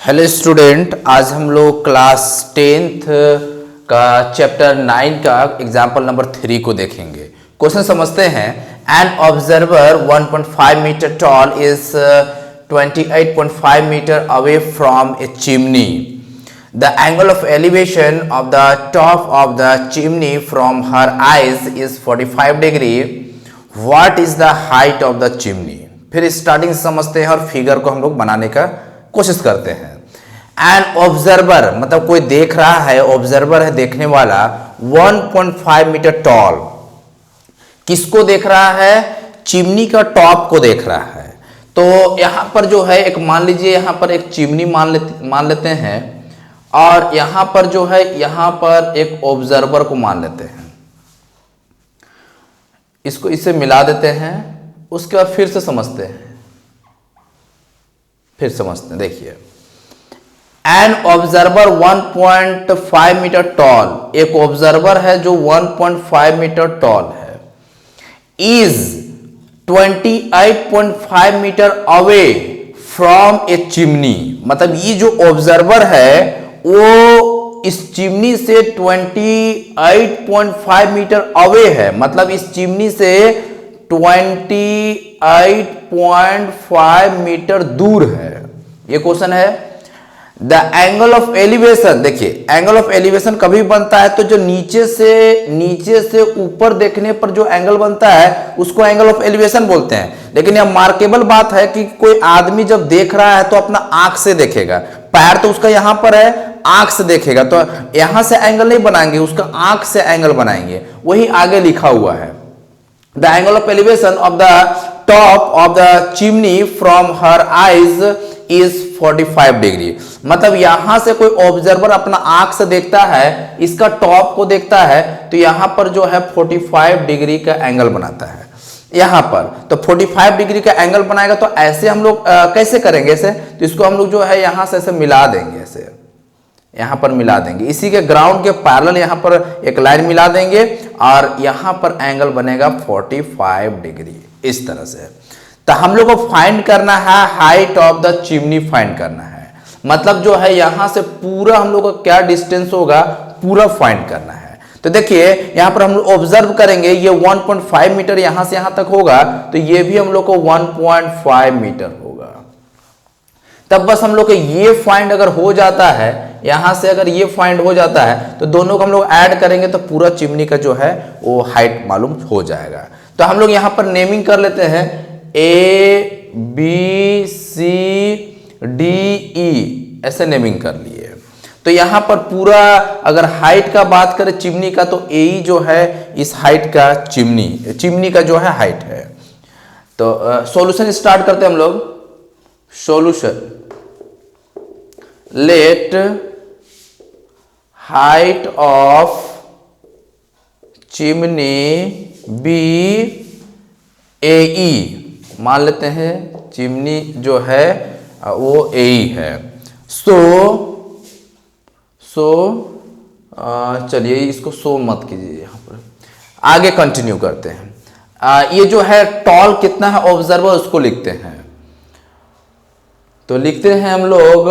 Hello student, आज हम लोग क्लास 10th का चैप्टर 9 का एग्जाम्पल नंबर 3 को देखेंगे। क्वेश्चन समझते हैं। An observer 1.5 metre tall is 28.5 metre away from a chimney. The angle of elevation of the top of the chimney from her eyes is 45 degree. What is the height of the chimney. फिर starting से समझते हैं और figure को हम लोग बनाने का कोशिश करते हैं। एन ऑब्जर्वर मतलब कोई देख रहा है, ऑब्जर्वर है देखने वाला, 1.5 मीटर टॉल। किसको देख रहा है? चिमनी का टॉप को देख रहा है। तो यहां पर जो है एक मान लीजिए, यहां पर एक चिमनी मान लेते हैं और यहां पर जो है यहां पर एक ऑब्जर्वर को मान लेते हैं। इसको इससे मिला देते हैं, उसके बाद फिर से समझते हैं। देखिए, एन ऑब्जर्वर 1.5 मीटर टॉल, एक ऑब्जर्वर है जो 1.5 मीटर टॉल है, is 28.5 metre away from a chimney. मतलब ये जो ऑब्जर्वर है वो इस चिमनी से 28.5 मीटर अवे है। मतलब इस चिमनी से 28.5 मीटर दूर है। ये क्वेश्चन है। द एंगल ऑफ एलिवेशन, देखिए एंगल ऑफ एलिवेशन कभी बनता है तो जो नीचे से ऊपर देखने पर जो एंगल बनता है उसको एंगल ऑफ एलिवेशन बोलते हैं। लेकिन यह मार्केबल बात है कि कोई आदमी जब देख रहा है तो अपना आंख से देखेगा। पैर तो उसका यहां पर है, आंख से देखेगा तो यहां से एंगल नहीं बनाएंगे, उसका आंख से एंगल बनाएंगे। वही आगे लिखा हुआ है। The angle of elevation of the top of the chimney from her eyes is 45 degree. मतलब यहां से कोई ऑब्जर्वर अपना आंख से देखता है, इसका टॉप को देखता है तो यहां पर जो है 45 डिग्री का एंगल बनाता है। यहां पर तो 45 डिग्री का एंगल बनाएगा। तो ऐसे हम लोग कैसे करेंगे ऐसे? तो इसको हम लोग जो है यहां से ऐसे मिला देंगे, ऐसे यहां पर मिला देंगे। इसी के ग्राउंड के पैरेलल यहां पर एक लाइन मिला देंगे और यहां पर एंगल बनेगा 45 डिग्री, इस तरह से। तो हम लोग को फाइंड करना है height of the chimney, find करना है। मतलब जो है यहां से पूरा हम लोग को क्या डिस्टेंस होगा पूरा फाइंड करना है। तो देखिए यहां पर हम लोग ऑब्जर्व करेंगे, ये 1.5 मीटर यहां से यहां तक होगा तो ये भी हम लोग को 1.5 मीटर होगा। तब बस हम लोग को ये फाइंड अगर हो जाता है, यहां से अगर ये फाइंड हो जाता है तो दोनों को हम लोग ऐड करेंगे तो पूरा चिमनी का जो है वो हाइट मालूम हो जाएगा। तो हम लोग यहां पर नेमिंग कर लेते हैं A B C D E, ऐसे नेमिंग कर लिए। तो यहां पर पूरा अगर हाइट का बात करें चिमनी का तो AE जो है इस हाइट का चिमनी का जो है हाइट है। तो सॉल्यूशन स्टार्ट करते हैं हम लोग। Solution, let height of chimney be AE, मान लेते हैं चिमनी जो है वो AE है। चलिए इसको सो मत कीजिए, यहां पर आगे कंटिन्यू करते हैं। ये जो है टॉल कितना है ऑब्जर्वर उसको लिखते हैं। तो लिखते हैं हम लोग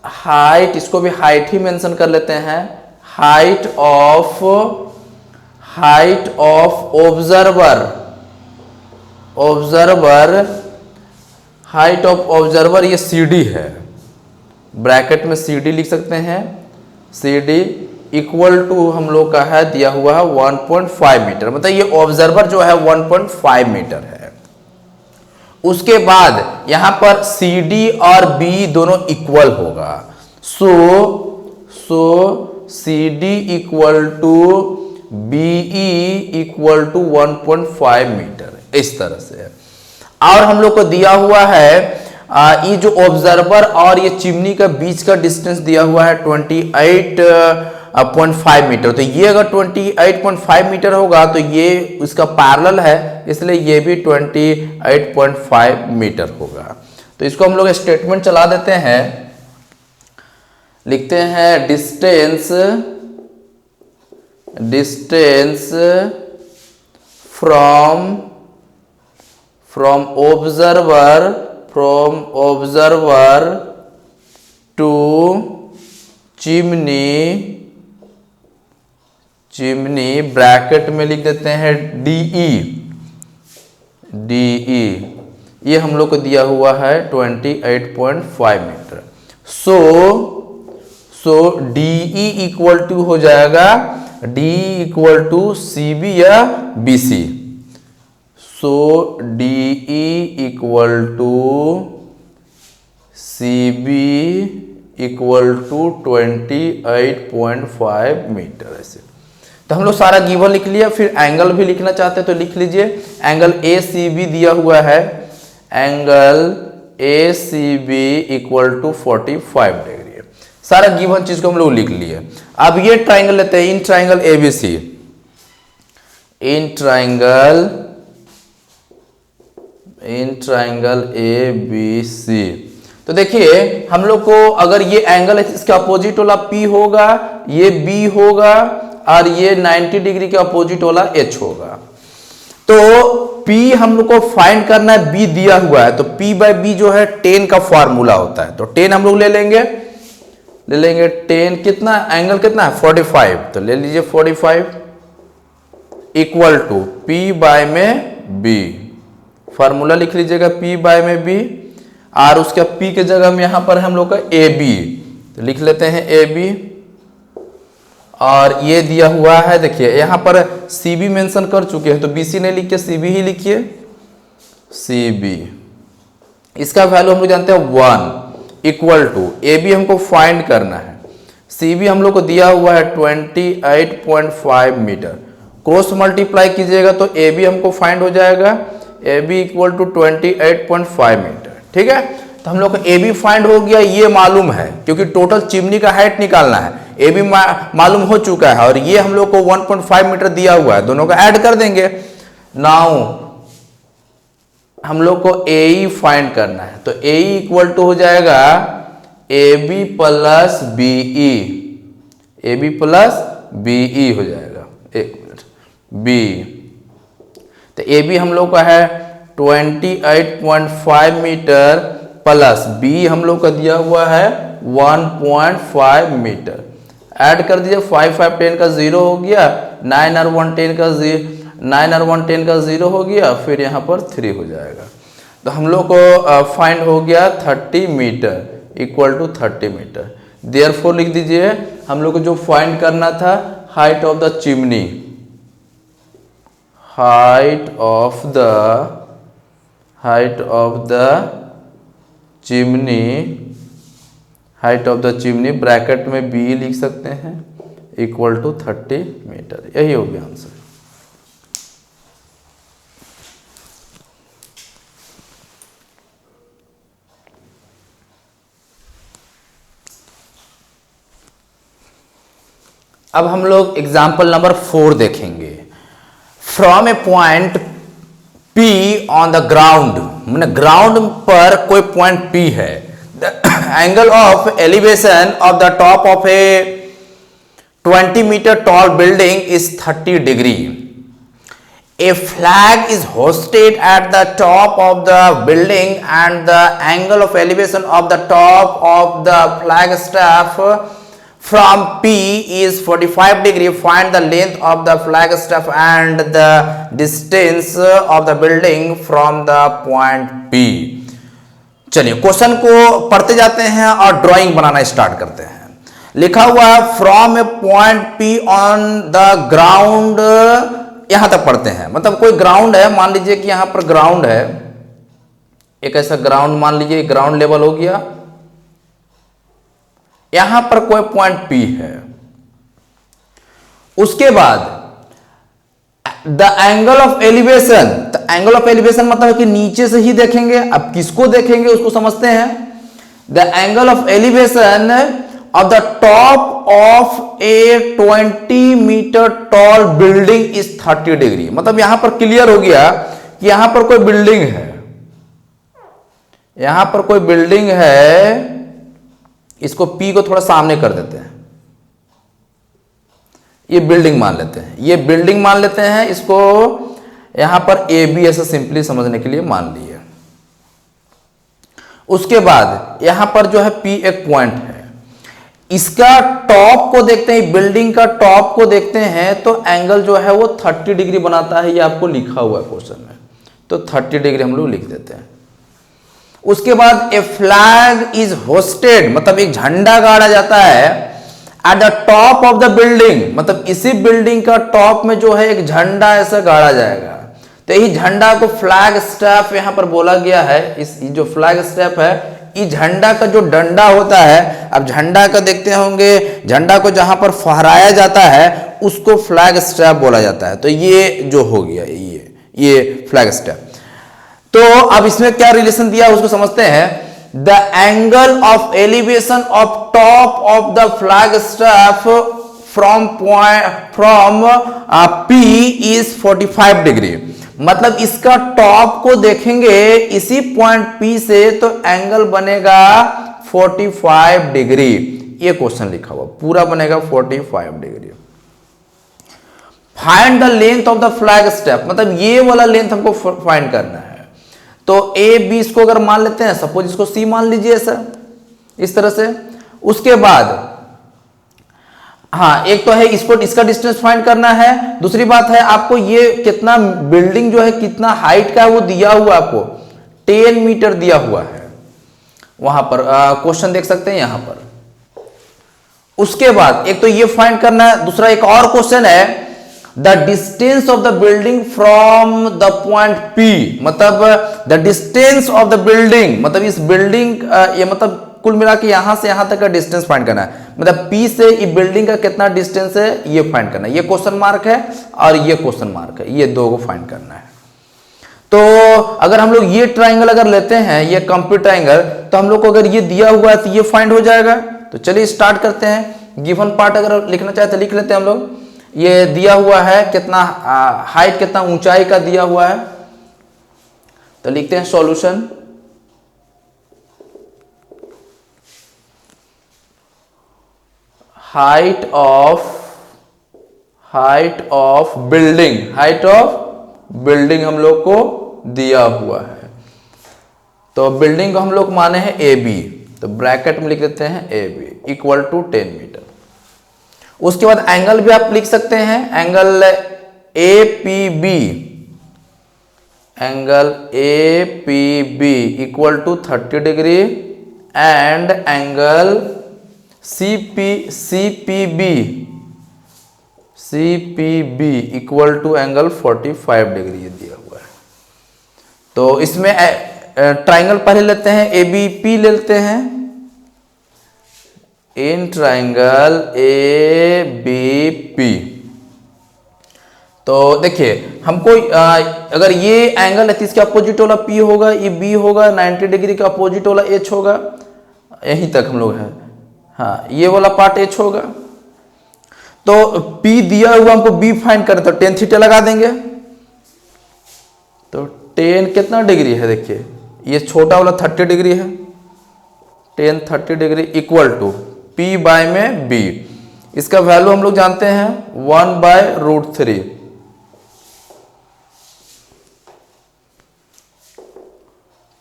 हाइट, इसको भी हाइट ही मेंशन कर लेते हैं। Height of observer, height of observer ये CD है, ब्रैकेट में CD लिख सकते हैं। CD इक्वल टू हम लोग का है दिया हुआ है 1.5 मीटर। मतलब ये ऑब्जर्वर जो है 1.5 मीटर है। उसके बाद यहां पर CD और B दोनों इक्वल होगा। So CD equal to BE equal to 1.5 metre, इस तरह से। और हम लोग को दिया हुआ है ये जो ऑब्जर्वर और ये चिमनी का बीच का डिस्टेंस दिया हुआ है 28.5 मीटर। तो ये अगर 28.5 मीटर होगा तो ये इसका पैरेलल है, इसलिए ये भी 28.5 मीटर होगा। तो इसको हम लोग स्टेटमेंट चला देते हैं। लिखते हैं distance from observer to chimney, chimney bracket में लिख देते हैं DE, DE ये हम लोग को दिया हुआ है 28.5 metre. So DE equal to हो जाएगा DE इक्वल टू CB या BC। So DE equal to CB equal to 28.5 metre. ऐसे तो हम लोग सारा गिवन लिख लिया। फिर एंगल भी लिखना चाहते हैं तो लिख लीजिए। एंगल ACB दिया हुआ है, angle ACB equal to 45 degree है। सारा गिवन चीज को हम लोग लिख लिए। अब ये ट्राइंगल लेते हैं, in triangle ABC, in triangle ABC। तो देखिए हम लोग को अगर ये एंगल है इसके अपोजिट वाला P होगा, ये B होगा और ये 90 डिग्री के अपोजिट वाला H होगा। तो P हम लोग को फाइंड करना है, B दिया हुआ है तो P बाय B जो है 10 का फॉर्मूला होता है। तो 10 हम लोग ले लेंगे 10 कितना एंगल कितना है 45, तो ले लीजिए 45 इक्वल टू P बाय में B, फॉर्मूला लिख लीजिएगा P बाय में B और उसके P के जगह में यहां पर हम लोग का AB, तो लिख लेते हैं AB। और ये दिया हुआ है, देखिए यहां पर CB मेंशन कर चुके हैं तो BC नहीं लिखिए CB ही लिखिए, CB। इसका वैल्यू हम लोग जानते हैं 1 इक्वल टू AB हमको फाइंड करना है, CB हम लोग को दिया हुआ है 28.5 मीटर। क्रॉस मल्टीप्लाई कीजिएगा तो AB हमको फाइंड हो जाएगा, AB इक्वल टू 28.5 मीटर। ठीक है, तो हम लोग को AB फाइंड हो गया, ये मालूम है क्योंकि टोटल चिमनी का हाइट निकालना है। AB मालूम हो चुका है और ये हम लोग को 1.5 मीटर दिया हुआ है, दोनों को ऐड कर देंगे। नाउ हम लोग को AE फाइंड करना है तो AE इक्वल टू हो जाएगा AB plus BE, AB plus BE हो जाएगा। एक मिनट, B तो AB हम लोग का है 28.5 मीटर प्लस B हम लोग का दिया हुआ है 1.5 मीटर। ऐड कर दीजिए, 5 5 10 का 0 हो गया, 9 और 1 10 का 0 हो गया, फिर यहाँ पर 3 हो जाएगा। तो हम लोग को फाइंड हो गया 30 metre equal to 30 metre. Therefore लिख दीजिए हम लोग को जो फाइंड करना था height of the chimney, height of the chimney bracket में B लिख सकते हैं इक्वल टू 30 मीटर। यही हो गया आंसर। अब हम लोग एग्जाम्पल नंबर 4 देखेंगे। From a point P on the ground, मैंने ग्राउंड पर कोई पॉइंट P है, the angle of elevation of the top of a 20 metre tall building is 30 degree. A flag is hoisted at the top of the building and the angle of elevation of the top of the flag staff from P is 45 degree. Find the length of the flag staff and the distance of the building from the point P. चलिए question को पढ़ते जाते हैं और drawing बनाना start करते हैं। लिखा हुआ है from a point P on the ground, यहां तक पढ़ते हैं। मतलब कोई ग्राउंड है, मान लीजिए कि यहां पर ग्राउंड है, एक ऐसा ग्राउंड मान लीजिए, ग्राउंड लेवल हो गया, यहां पर कोई पॉइंट P है। उसके बाद the angle of elevation, the angle of elevation मतलब कि नीचे से ही देखेंगे। अब किसको देखेंगे उसको समझते हैं। The angle of elevation of the top of a 20 metre tall building is 30 degree. मतलब यहां पर क्लियर हो गया कि यहां पर कोई बिल्डिंग है, यहां पर कोई बिल्डिंग है। इसको P को थोड़ा सामने कर देते हैं, ये बिल्डिंग मान लेते हैं, ये बिल्डिंग मान लेते हैं। इसको यहां पर AB ऐसा सिंपली समझने के लिए मान लिए। उसके बाद यहां पर जो है P एक पॉइंट है, इसका टॉप को देखते हैं, बिल्डिंग का टॉप को देखते हैं तो एंगल जो है वो 30 डिग्री बनाता है, ये आपको लिखा हुआ है क्वेश्चन में, तो 30 डिग्री हम लोग लिख देते हैं। उसके बाद ए फ्लैग इज होस्टेड, मतलब एक झंडा गाड़ा जाता है at the top of the building, मतलब इसी बिल्डिंग का टॉप में जो है एक झंडा ऐसा गाड़ा जाएगा, तो यही झंडा को फ्लैग स्टेप यहां पर बोला गया है। इस जो फ्लैग स्टेप है, इस झंडा का जो डंडा होता है, अब झंडा का देखते होंगे, झंडा को जहां पर फहराया जाता है उसको फ्लैग स्टेप बोला जाता है, तो ये जो हो गया ये फ्लैग स्टेप। तो अब इसमें क्या रिलेशन दिया उसको समझते हैं। The angle of elevation of top of the flag step from P is 45 degree, मतलब इसका टॉप को देखेंगे इसी पॉइंट P से तो एंगल बनेगा 45 डिग्री। ये क्वेश्चन लिखा हुआ पूरा बनेगा 45 degree. Find the length of the flag step, मतलब ये वाला लेंथ हमको फाइंड करना है। तो A B इसको अगर मान लेते हैं, सपोज इसको C मान लीजिए सर, इस तरह से। उसके बाद हाँ, एक तो है इसको, इसका डिस्टेंस फाइंड करना है, दूसरी बात है आपको ये कितना बिल्डिंग जो है कितना हाइट का है वो दिया हुआ, आपको 10 मीटर दिया हुआ है, वहां पर क्वेश्चन देख सकते हैं यहां पर। उसके बाद एक तो ये फाइंड करना है, दूसरा एक और क्वेश्चन है the distance of the building from the point P, मतलब the distance of the building, मतलब इस बिल्डिंग ये मतलब कुल मिला के यहां से यहां तक का डिस्टेंस फाइंड करना है, मतलब P से ये बिल्डिंग का कितना डिस्टेंस है ये फाइंड करना है। ये क्वेश्चन मार्क है और ये क्वेश्चन मार्क है, ये दो को फाइंड करना है। तो अगर हम लोग ये ट्राइंगल अगर लेते हैं, ये कंप्लीट ट्राइंगल, तो हम लोग को अगर ये दिया हुआ है तो ये फाइंड हो जाएगा। तो चलिए स्टार्ट करते हैं। गिवन पार्ट अगर लिखना चाहे तो लिख लेते हैं हम लोग। ये दिया हुआ है कितना हाइट, कितना ऊंचाई का दिया हुआ है, तो लिखते हैं सॉल्यूशन। हाइट ऑफ बिल्डिंग हम लोग को दिया हुआ है, तो बिल्डिंग को हम लोग माने हैं AB, तो ब्रैकेट में लिख देते हैं AB इक्वल टू 10 मीटर। उसके बाद एंगल भी आप लिख सकते हैं, angle APB equal to 30 degree and angle CPB equal to angle 45 degree ये दिया हुआ है। तो इसमें ट्राइंगल पहले लेते हैं, ABP लेते हैं। इन ट्राइंगल ABP, तो देखिए हमको अगर ये एंगल है तो इसके अपोजिट वाला P होगा, ये B होगा, 90 डिग्री का अपोजिट वाला H होगा, यहीं तक हम लोग हैं। हाँ, ये वाला पार्ट H होगा। तो P दिया हुआ हमको B फाइंड करें तो tan थीटा लगा देंगे। तो tan कितना डिग्री है, देखिए ये छोटा वाला 30 डिग्री है, tan 30 degree equal to P by में B, इसका वैल्यू हम लोग जानते हैं 1/√3।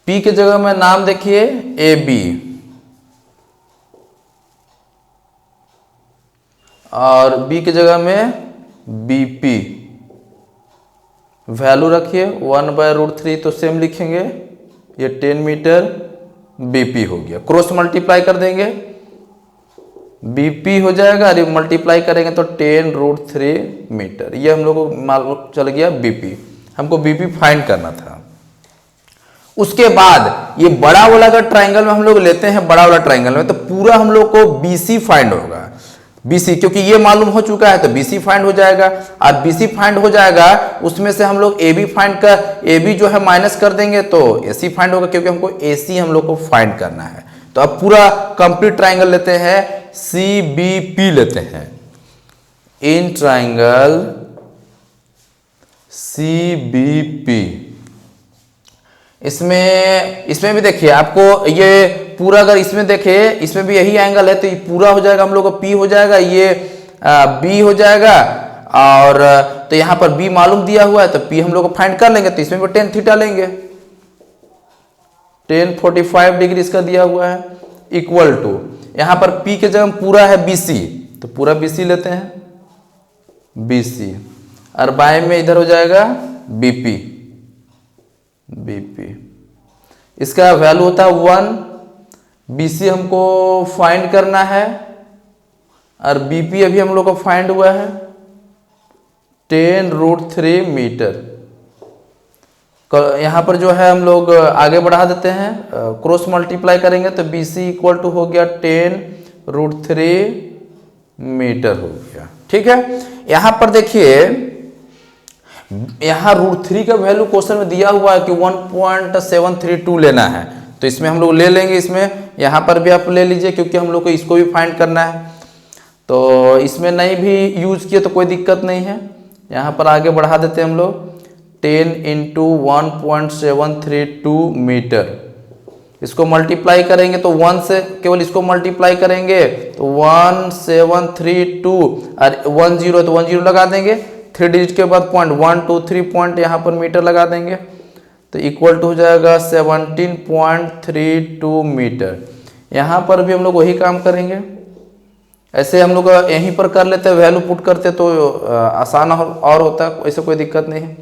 P की जगह में नाम देखिए AB और B की जगह में BP, वैल्यू रखिए 1/√3, तो सेम लिखेंगे, ये 10 मीटर BP हो गया। क्रॉस मल्टीप्लाई कर देंगे, BP हो जाएगा, अरे मल्टीप्लाई करेंगे तो 10√3 मीटर, ये हम लोग को मालूम चल गया BP। हमको BP फाइंड करना था। उसके बाद ये बड़ा वाला का ट्राइंगल में हम लोग लेते हैं, बड़ा वाला ट्राइंगल में तो पूरा हम लोग को BC फाइंड होगा। BC क्योंकि ये मालूम हो चुका है तो BC फाइंड हो जाएगा, और BC फाइंड हो जाएगा उसमें से हम लोग AB फाइंड कर, AB जो है माइनस कर देंगे तो AC फाइंड होगा, क्योंकि हमको AC हम लोग को फाइंड करना है। तो अब पूरा कंप्लीट ट्राइंगल लेते हैं, CBP लेते हैं। इन ट्राइंगल CBP, इसमें भी देखिए आपको ये पूरा, अगर इसमें देखे इसमें भी यही एंगल है तो ये पूरा हो जाएगा, हम लोग को P हो जाएगा, ये B हो जाएगा, और तो यहां पर B मालूम दिया हुआ है तो P हम लोग को फाइंड कर लेंगे, तो इसमें भी tan थीटा लेंगे, tan 45 डिग्री इसका दिया हुआ है इक्वल टू यहां पर P के जगह पूरा है BC, तो पूरा BC लेते हैं, BC, और बाएं में इधर हो जाएगा BP, BP। इसका वैल्यू होता है 1, BC हमको फाइंड करना है और BP अभी हम लोग को फाइंड हुआ है 10√3 मीटर। यहाँ पर जो है हम लोग आगे बढ़ा देते हैं, क्रॉस मल्टीप्लाई करेंगे तो BC इक्वल टू हो गया 10√3 मीटर हो गया। ठीक है, यहाँ पर देखिए यहाँ √3 का वैल्यू क्वेश्चन में दिया हुआ है कि 1.732 लेना है, तो इसमें हम लोग ले लेंगे, इसमें यहाँ पर भी आप ले लीजिए क्योंकि हम लोग को इसको भी फाइंड करना है। तो इसमें नहीं भी यूज किए तो कोई दिक्कत नहीं है, यहाँ पर आगे बढ़ा देते हैं हम लोग 10 × 1.732 मीटर। इसको मल्टीप्लाई करेंगे तो 1 से केवल इसको मल्टीप्लाई करेंगे तो 1732 और 10 तो 10 लगा देंगे, 3 डिजिट के बाद पॉइंट 1 2 3 पॉइंट यहाँ पर मीटर लगा देंगे तो इक्वल टू हो जाएगा 17.32 मीटर। यहाँ पर भी हम लोग वही काम करेंगे, ऐसे हम लोग यहीं पर कर लेते हैं, वैल्यू पुट करते तो आसान और होता है, ऐसे कोई दिक्कत नहीं है।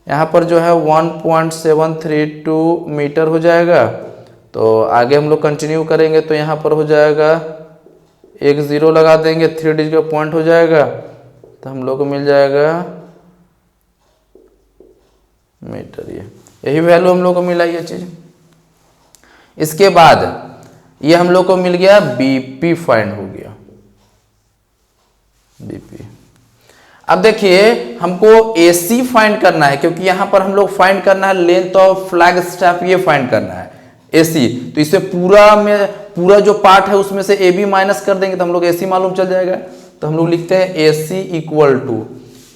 यहाँ पर जो है 1.732 मीटर हो जाएगा, तो आगे हम लोग कंटिन्यू करेंगे तो यहाँ पर हो जाएगा 1 0 लगा देंगे, 3 डिजिट का पॉइंट हो जाएगा तो हम लोग को मिल जाएगा मीटर। यही वैल्यू हम लोग को मिला ये चीज। इसके बाद ये हम लोग को मिल गया BP फाइंड हो गया, BP। अब देखिए हमको AC फाइंड करना है, क्योंकि यहां पर हम लोग फाइंड करना है लेंथ ऑफ फ्लैग स्टेप, ये फाइंड करना है AC। तो इससे पूरा जो पार्ट है उसमें से AB माइनस कर देंगे तो हम लोग AC मालूम चल जाएगा। तो हम लोग लिखते हैं AC इक्वल टू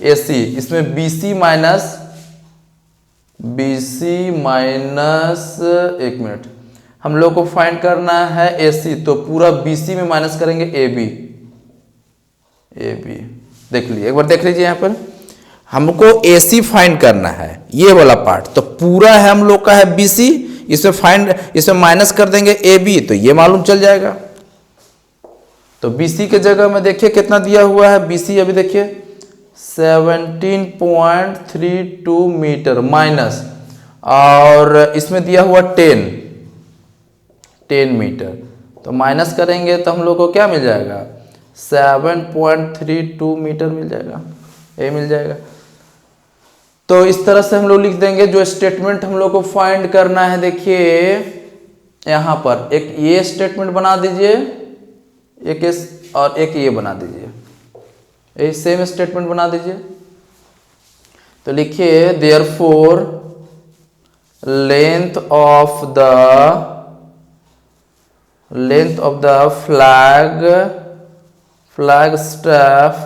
AC, इसमें BC माइनस 1 मिनट हम लोग को फाइंड करना है AC, तो पूरा BC में माइनस करेंगे AB। देख लीजिए, एक बार देख लीजिए, यहाँ पर हमको AC फाइंड करना है ये वाला पार्ट, तो पूरा है हम लोग का है BC, इसमें माइनस कर देंगे AB तो ये मालूम चल जाएगा। तो BC के जगह में देखिए कितना दिया हुआ है, BC अभी देखिए 17.32 मीटर माइनस, और इसमें दिया हुआ 10 मीटर, तो माइनस करेंगे तो हम लोग को क्या मिल जाएगा 7.32 मीटर मिल जाएगा, ये मिल जाएगा। तो इस तरह से हम लोग लिख देंगे जो स्टेटमेंट हम लोग को फाइंड करना है। देखिए यहाँ पर एक ये स्टेटमेंट बना दीजिए, एक और एक ये बना दीजिए, ये सेम स्टेटमेंट बना दीजिए। तो लिखिए therefore length of the flag staff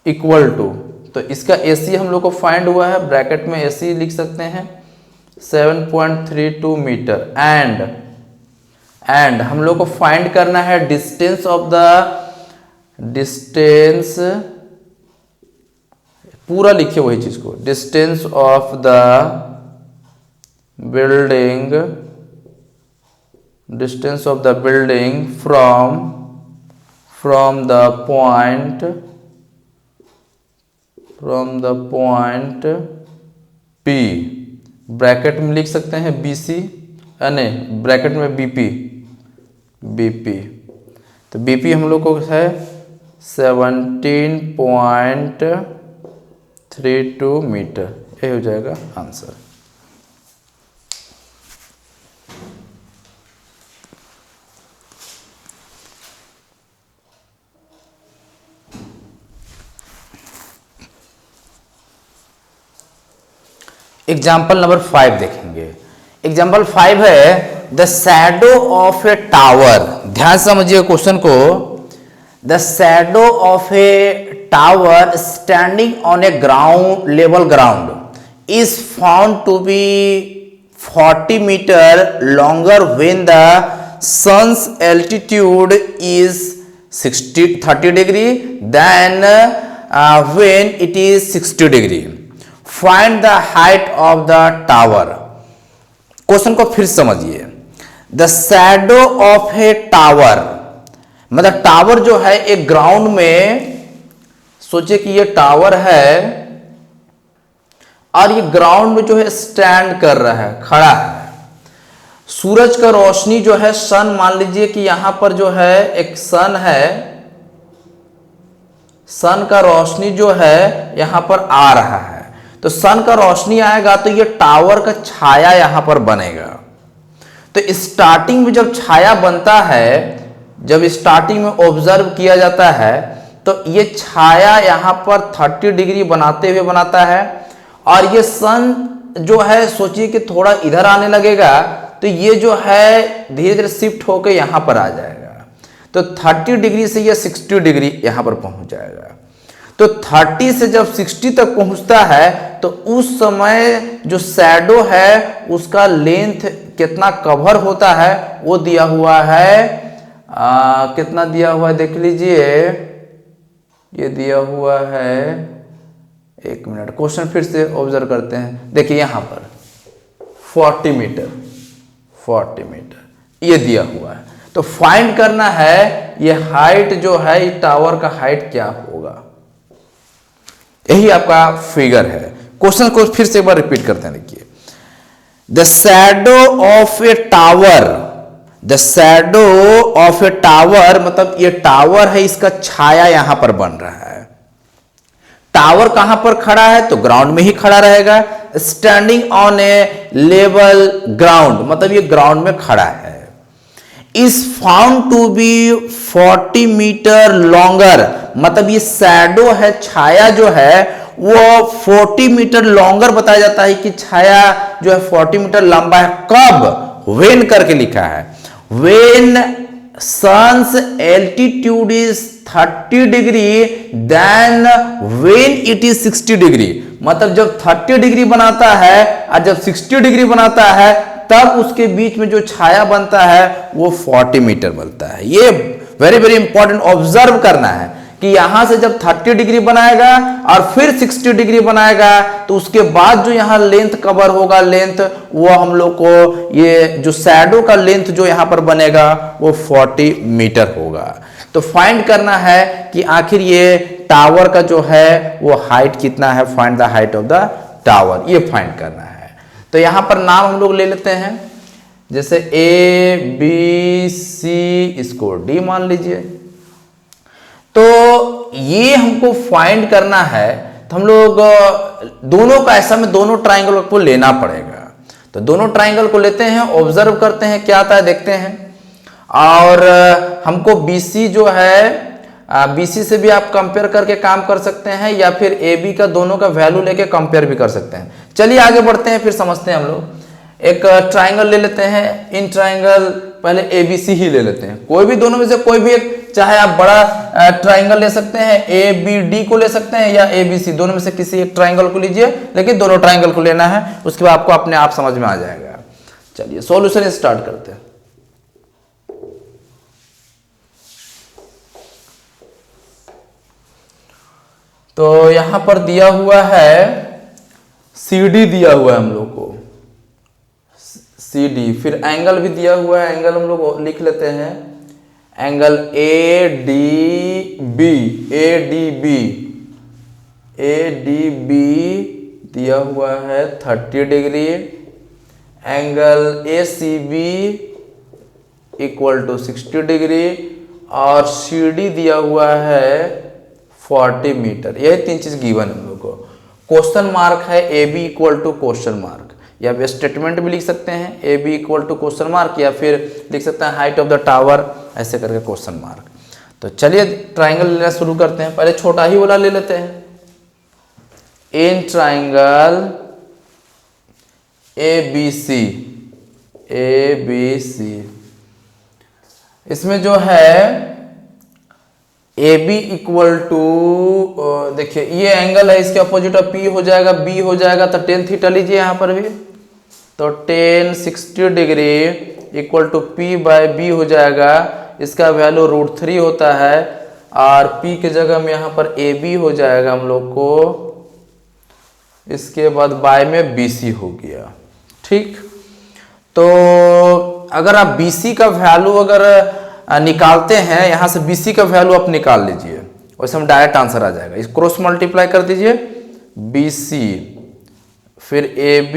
equal to, तो इसका AC हम लोग को फाइंड हुआ है, ब्रैकेट में AC लिख सकते हैं 7.32 मीटर, एंड हम लोग को फाइंड करना है डिस्टेंस, पूरा लिखिए वही चीज को, distance of the building from the point P, bracket में लिख सकते हैं BC, नहीं ब्रैकेट में BP। तो BP हम लोग को है 17.32 मीटर, ये हो जाएगा आंसर। एग्जाम्पल नंबर 5 देखेंगे। एग्जाम्पल 5 है the shadow of a tower. ध्यान समझिए क्वेश्चन को। The shadow of a tower standing on a level ground is found to be 40 metre longer when the sun's altitude is 30 degree then when it is 60 degree. Find the height of the tower. Question को फिर समझिए। The shadow of a tower, मतलब tower जो है एक ground में, सोचिए कि ये टावर है और ये ग्राउंड में जो है स्टैंड कर रहा है, खड़ा है। सूरज का रोशनी जो है, सन, मान लीजिए कि यहां पर जो है एक सन है, सन का रोशनी जो है यहां पर आ रहा है, तो सन का रोशनी आएगा तो ये टावर का छाया यहां पर बनेगा। तो स्टार्टिंग में जब छाया बनता है, जब स्टार्टिंग में ऑब्जर्व किया जाता है, तो ये छाया यहां पर 30 डिग्री बनाते हुए बनाता है, और ये सन जो है सोचिए कि थोड़ा इधर आने लगेगा, तो ये जो है धीरे धीरे शिफ्ट होकर यहां पर आ जाएगा। तो 30 डिग्री से ये 60 डिग्री यहां पर पहुंच जाएगा। तो 30 से जब 60 तक पहुंचता है, तो उस समय जो शैडो है उसका लेंथ कितना कवर होता है वो दिया हुआ है। कितना दिया हुआ है देख लीजिए, ये दिया हुआ है, एक मिनट, क्वेश्चन फिर से ऑब्जर्व करते हैं। देखिए यहां पर 40 मीटर, 40 मीटर ये दिया हुआ है। तो फाइंड करना है ये हाइट जो है, इस टावर का हाइट क्या होगा, यही आपका फिगर है। क्वेश्चन को फिर से एक बार रिपीट करते हैं। देखिए, the shadow of a tower, the shadow of a tower मतलब ये टावर है, इसका छाया यहां पर बन रहा है। टावर कहां पर खड़ा है, तो ग्राउंड में ही खड़ा रहेगा। Standing on a level ground मतलब ये ग्राउंड में खड़ा है। Is found to be 40 metre longer, मतलब ये शैडो है, छाया जो है वो 40 मीटर लॉन्गर बताया जाता है कि छाया जो है 40 मीटर लंबा है। कब, वेन करके लिखा है, when sun's altitude is 30 degree then when it is 60 degree, मतलब जब 30 डिग्री बनाता है और जब 60 डिग्री बनाता है, तब उसके बीच में जो छाया बनता है वो 40 मीटर बनता है। ये वेरी वेरी इंपॉर्टेंट ऑब्जर्व करना है कि यहां से जब 30 डिग्री बनाएगा और फिर 60 डिग्री बनाएगा, तो उसके बाद जो यहां लेंथ कवर होगा, लेंथ वो हम लोग को, ये जो शैडो का लेंथ जो यहां पर बनेगा वो 40 मीटर होगा। तो फाइंड करना है कि आखिर ये टावर का जो है वो हाइट कितना है, find the height of the tower, ये फाइंड करना है। तो यहां पर नाम हम लोग ले लेते हैं, जैसे A B C, इसको D मान लीजिए। तो ये हमको फाइंड करना है, तो हम लोग दोनों का, ऐसा में दोनों ट्राइंगल को लेना पड़ेगा। तो दोनों ट्राइंगल को लेते हैं, ऑब्जर्व करते हैं क्या आता है, देखते हैं। और हमको BC जो है, BC से भी आप कंपेयर करके काम कर सकते हैं, या फिर AB का दोनों का वैल्यू लेके कंपेयर भी कर सकते हैं। चलिए आगे बढ़ते हैं, फिर समझते हैं हम लोग। एक ट्राइंगल ले लेते हैं, इन ट्राइंगल पहले ABC ही ले लेते हैं, कोई भी दोनों में से कोई भी एक, चाहे आप बड़ा ट्राइंगल ले सकते हैं, ABD को ले सकते हैं, या ABC, दोनों में से किसी एक ट्राइंगल को लीजिए, लेकिन दोनों ट्राइंगल को लेना है, उसके बाद आपको अपने आप समझ में आ जाएगा। चलिए सॉल्यूशन स्टार्ट करते हैं। तो यहां पर दिया हुआ है CD, दिया हुआ है हम लोग को CD, फिर एंगल भी दिया हुआ है, एंगल हम लोग लिख लेते हैं, एंगल ADB, ADB दिया हुआ है 30 degree, angle ACB equal to 60 degree, और CD दिया हुआ है 40 मीटर। यही तीन चीज गिवन है हम लोग को। क्वेश्चन मार्क है AB equal to question mark, या फिर स्टेटमेंट भी लिख सकते हैं AB equal to question mark, या फिर लिख सकते हैं हाइट ऑफ द टावर, ऐसे करके क्वेश्चन मार्क। तो चलिए ट्राइंगल लेना शुरू करते हैं। पहले छोटा ही वाला ले लेते हैं। इन ट्राइंगल ABC, इसमें जो है AB इक्वल टू, देखिए ये एंगल है, इसके अपोजिट ऑफ P हो जाएगा, B हो जाएगा, तो tan थीटा लीजिए यहां पर भी, तो tan 60 degree equal to P/B हो जाएगा, इसका वैल्यू √3 होता है, और P के जगह में यहां पर AB हो जाएगा हम लोग को इसके बाद बाय में BC हो गया। ठीक, तो अगर आप BC का वैल्यू अगर निकालते हैं, यहां से BC का वैल्यू आप निकाल लीजिए, वैसे हम डायरेक्ट आंसर आ जाएगा। इस क्रॉस मल्टीप्लाई कर दीजिए BC, फिर AB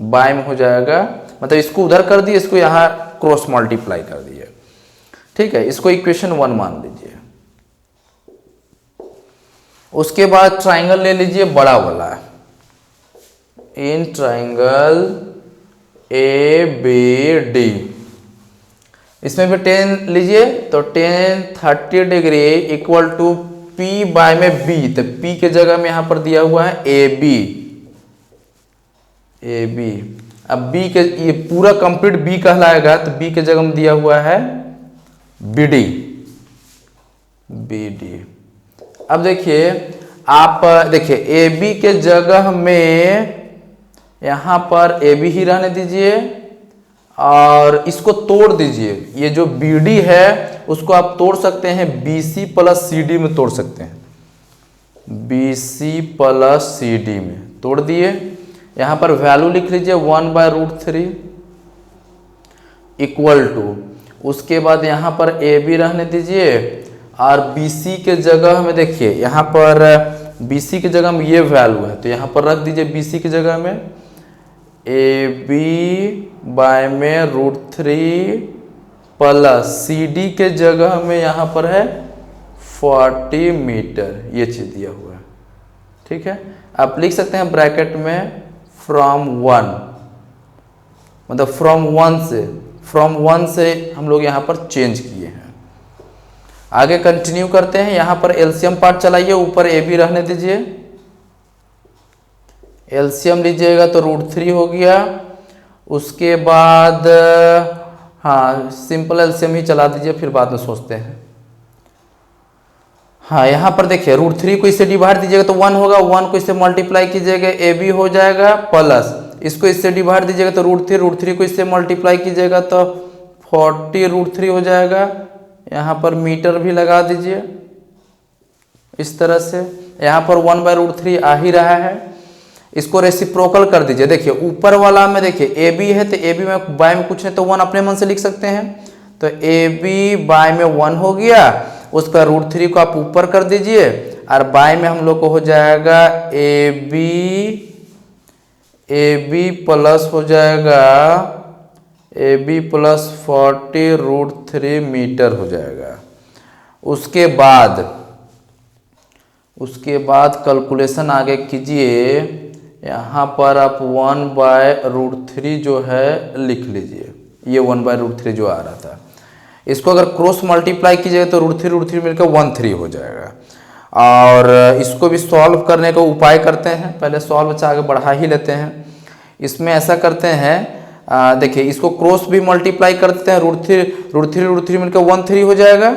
बाय में हो जाएगा, मतलब इसको उधर कर दिए, इसको यहां क्रॉस मल्टीप्लाई कर दिए। ठीक है, इसको इक्वेशन 1 मान लीजिए। उसके बाद ट्राइंगल ले लीजिए बड़ा वाला, इन ट्राइंगल ABD, इसमें भी 10 लीजिए, तो 10 30 degree equal to P by में B, तो P के जगह में यहां पर दिया हुआ है AB। अब B के ये पूरा कंप्लीट B कहलाएगा, तो B के जगह में दिया हुआ है BD। अब देखिए, आप देखिए AB के जगह में यहां पर AB ही रहने दीजिए और इसको तोड़ दीजिए। ये जो BD है उसको आप तोड़ सकते हैं BC प्लस CD में तोड़ सकते हैं, BC प्लस CD में तोड़ दिए। यहां पर वैल्यू लिख लीजिए 1/√3 इक्वल टू, उसके बाद यहां पर AB रहने दीजिए और BC के जगह में देखिए, यहां पर BC की जगह में ये वैल्यू है, तो यहां पर रख दीजिए BC की जगह में AB बाय में √3 प्लस CD के जगह में यहां पर है 40 मीटर, ये चीज दिया हुआ है। ठीक है, आप लिख सकते हैं ब्रैकेट में फ्रॉम 1, मतलब फ्रॉम वन से हम लोग यहां पर चेंज किए हैं। आगे कंटिन्यू करते हैं, यहां पर एलसीएम पार्ट चलाइए, ऊपर AB रहने दीजिए, एलसीएम लीजिएगा तो √3 हो गया। उसके बाद हाँ, सिंपल एलसीएम ही चला दीजिए, फिर बाद में सोचते हैं। हाँ, यहां पर देखिए √3 को इससे डिवाइड दीजिएगा तो 1 होगा, 1 को इससे मल्टीप्लाई कीजिएगा AB हो जाएगा, प्लस इसको इससे डिवाइड दीजिएगा तो √3 को इससे मल्टीप्लाई कीजिएगा तो 40√3 हो जाएगा। यहाँ पर मीटर भी लगा दीजिए इस तरह से। यहाँ पर 1/√3 आ ही रहा है, इसको रेसिप्रोकल कर दीजिए। देखिए ऊपर वाला में देखिए AB है, तो AB में बाय में कुछ नहीं तो 1 अपने मन से लिख सकते हैं, तो AB बाय में 1 हो गया। उस पर √3 को आप ऊपर कर दीजिए और बाय में हम लोग को हो जाएगा AB प्लस हो जाएगा AB प्लस 40√3 मीटर हो जाएगा। उसके बाद कैलकुलेशन आगे कीजिए, यहाँ पर आप 1/√3 जो है लिख लीजिए, ये 1/√3 जो आ रहा था, इसको अगर क्रॉस मल्टीप्लाई कीजिएगा तो √3 मिलकर 13 हो जाएगा। और इसको भी सॉल्व करने का उपाय करते हैं, पहले सॉल्व से आगे बढ़ा ही लेते हैं। इसमें ऐसा करते हैं, देखिए इसको क्रॉस भी मल्टीप्लाई कर देते हैं, √3 मिलकर 13 हो जाएगा,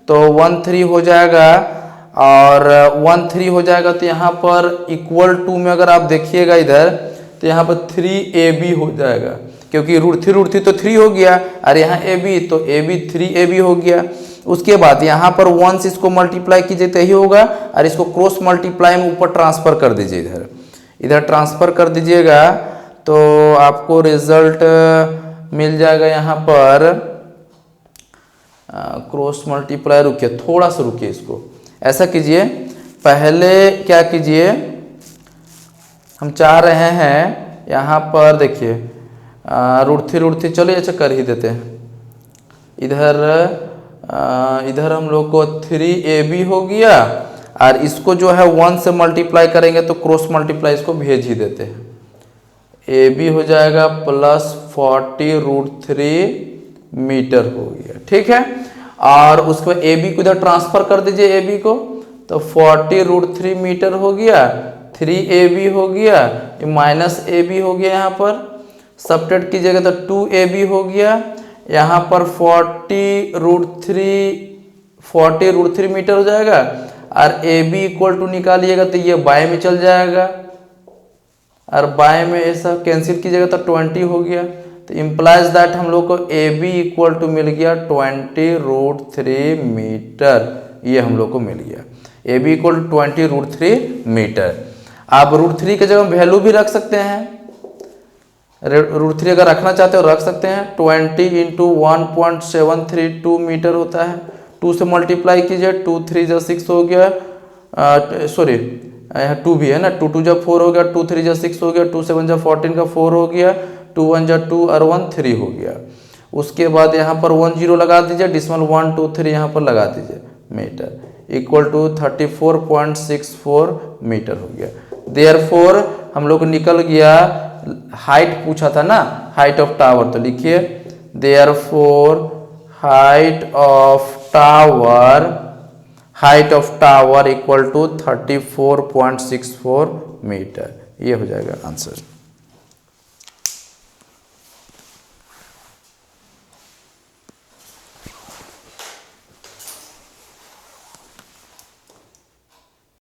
तो 13 हो जाएगा और 13 हो जाएगा। तो यहाँ पर इक्वल टू में अगर आप देखिएगा इधर, तो यहाँ पर 3AB हो जाएगा, क्योंकि √3 तो 3 हो गया और यहाँ AB, तो AB 3AB हो गया। उसके बाद यहाँ पर 1 से इसको मल्टीप्लाई कीजिए तो यही होगा, और इसको क्रॉस मल्टीप्लाई में ऊपर ट्रांसफर कर दीजिए, इधर ट्रांसफर कर दीजिएगा तो आपको रिजल्ट मिल जाएगा। यहाँ पर क्रॉस मल्टीप्लाई, रुकिए थोड़ा सा रुकिए, इसको ऐसा कीजिए, पहले क्या कीजिए, हम चाह रहे हैं यहाँ पर देखिए √3 चलिए अच्छा कर ही देते हैं। इधर हम लोग को 3AB हो गया और इसको जो है 1 से मल्टीप्लाई करेंगे तो क्रॉस मल्टीप्लाई इसको भेज ही देते हैं। AB हो जाएगा प्लस 40√3 मीटर हो गया, ठीक है। और उसके बाद AB को इधर ट्रांसफर कर दीजिए, AB को, तो 40√3 मीटर हो गया, 3AB हो गया, माइनस AB हो गया, यहाँ पर सब्ट्रैक्ट कीजिएगा तो 2AB हो गया। यहाँ पर 40√3 मीटर हो जाएगा और AB इक्वल टू निकालिएगा तो ये बाय में चल जाएगा और बाय में ऐसा कैंसिल कीजिएगा तो 20 हो गया। तो इम्प्लाइज दैट हम लोग को AB इक्वल टू मिल गया 20√3 मीटर, ये हम लोग को मिल गया AB इक्वल टू 20√3 मीटर। आप √3 की जगह वैल्यू भी रख सकते हैं, √3 अगर रखना चाहते हो रख सकते हैं। 20 इंटू 1.732 मीटर होता है, 2 से मल्टीप्लाई कीजिए, 2 3 जा 6 हो गया, सॉरी यहाँ 2 भी है ना, 2 2 जा 4 हो गया, 2 3 जा 6 हो गया, 2 7 जा 14 का 4 हो गया, 2 1 जा 2 और 1 3 हो गया। उसके बाद यहाँ पर 1 0 लगा दीजिए, डिसमल 1 2 3 यहाँ पर लगा दीजिए मीटर, इक्वल टू 34.64 मीटर हो गया। देयरफॉर हम लोग निकल गया, हाइट पूछा था ना, हाइट ऑफ टावर, तो लिखिए therefore height of tower equal to 34.64 metre, ये हो जाएगा आंसर।